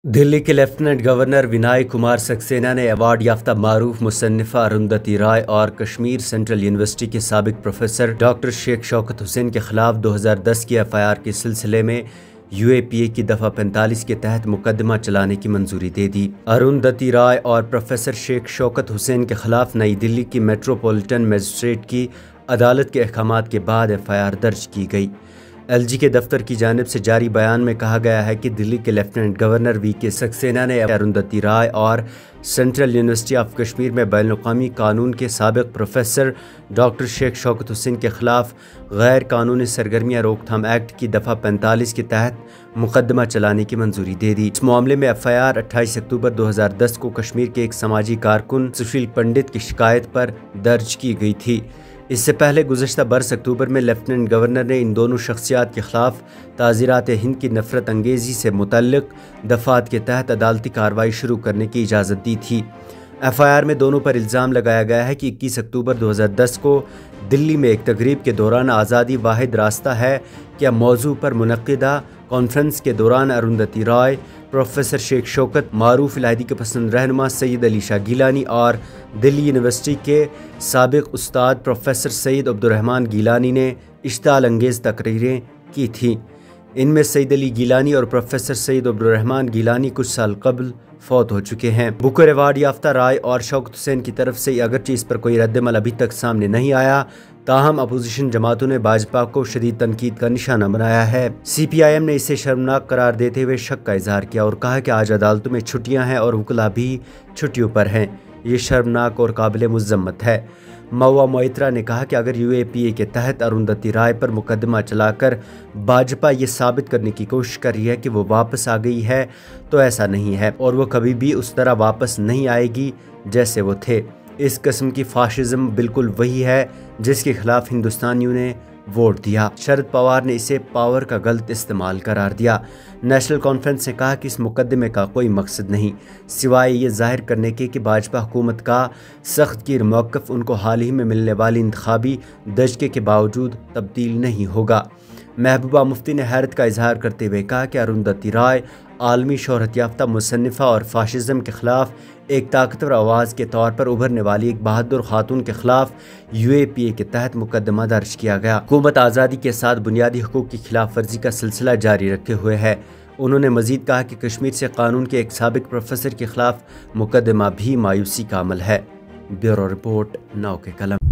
دلی کے lieutenant governor ونائے Kumar Saxena نے award یافتہ معروف مصنفہ اروندھتی رائے اور کشمیر سینٹرل یونیورسٹی کے سابق پروفیسر ڈاکٹر شیخ شوکت حسین کے خلاف 2010 کی FIR کے سلسلے میں UAPA کی دفعہ 45 کے تحت مقدمہ چلانے کی منظوری دے دی۔ اروندھتی رائے اور پروفیسر شیخ شوکت حسین کے خلاف نئی دلی کی میٹروپولیٹن مجسٹریٹ کی عدالت کے احکامات کے بعد FIR درج کی گئی۔ LG کے دفتر کی جانب سے جاری بیان میں کہا گیا ہے کہ دلی کے لیفٹیننٹ گورنر VK سکسینہ نے اروندھتی رائے اور سینٹرل یونیورسٹی آف کشمیر میں بین الاقوامی قانون کے سابق پروفیسر ڈاکٹر شیخ شوکت حسین کے خلاف غیر قانونی سرگرمیاں روک تھام ایکٹ کی دفعہ 45 کے تحت مقدمہ چلانے کی منظوری دے دی۔ اس معاملے میں FIR 28 اکتوبر 2010 کو کشمیر کے ایک سماجی کارکن سشیل پنڈت کی شکایت پر درج کی گئی تھی۔ اس سے پہلے گزشتہ برس اکتوبر میں لیفٹیننٹ گورنر نے ان دونوں شخصیات کے خلاف تعزیرات ہند کی نفرت انگیزی سے متعلق دفعات کے تحت عدالتی کارروائی شروع کرنے کی اجازت دی تھی۔ FIR میں دونوں پر الزام لگایا گیا ہے کہ 21 اکتوبر 2010 کو دلی میں ایک تقریب کے دوران آزادی واحد راستہ ہے کیا موضوع پر منعقدہ کانفرنس کے دوران اروندھتی رائے، پروفیسر شیخ شوکت، معروف الہادی کے پسند رہنما سید علی شاہ گیلانی اور دلی یونیورسٹی کے سابق استاد پروفیسر سید عبدالرحمن گیلانی نے اشتعال انگیز تقریریں کی تھیں۔ ان میں سید علی گیلانی اور پروفیسر سید عبدالرحمن گیلانی کچھ سال قبل فوت ہو چکے ہیں۔ بکر ایوارڈ یافتہ رائے اور شوکت حسین کی طرف سے اگرچہ اس پر کوئی رد عمل ابھی تک سامنے نہیں آیا، تاہم اپوزیشن جماعتوں نے بھاجپا کو شدید تنقید کا نشانہ بنایا ہے۔ CPIM نے اسے شرمناک قرار دیتے ہوئے شک کا اظہار کیا اور کہا کہ آج عدالتوں میں چھٹیاں ہیں اور وکلاء بھی چھٹیوں پر ہیں۔ یہ شرمناک اور قابل مذمت ہے۔ مہوا موئترا نے کہا کہ اگر UAPA کے تحت اروندھتی رائے پر مقدمہ چلا کر بھاجپا یہ ثابت کرنے کی کوشش کر رہی ہے کہ وہ واپس آ گئی ہے تو ایسا نہیں ہے اور وہ کبھی بھی اس طرح واپس نہیں آئے گی جیسے وہ تھے۔ اس قسم کی فاشزم بالکل وہی ہے جس کے خلاف ہندوستانیوں نے ووٹ دیا۔ شرد پوار نے اسے پاور کا غلط استعمال قرار دیا۔ نیشنل کانفرنس نے کہا کہ اس مقدمے کا کوئی مقصد نہیں سوائے یہ ظاہر کرنے کے کہ بھاجپا حکومت کا سخت گیر موقف ان کو حال ہی میں ملنے والی انتخابی دھچکے کے باوجود تبدیل نہیں ہوگا۔ محبوبہ مفتی نے حیرت کا اظہار کرتے ہوئے کہا کہ اروندھتی رائے عالمی شہرت یافتہ مصنفہ اور فاشزم کے خلاف ایک طاقتور آواز کے طور پر ابھرنے والی ایک بہادر خاتون کے خلاف UAPA کے تحت مقدمہ درج کیا گیا۔ حکومت آزادی کے ساتھ بنیادی حقوق کی خلاف ورزی کا سلسلہ جاری رکھے ہوئے ہے۔ انہوں نے مزید کہا کہ کشمیر سے قانون کے ایک سابق پروفیسر کے خلاف مقدمہ بھی مایوسی کا عمل ہے۔ بیورو رپورٹ، نو کے قلم۔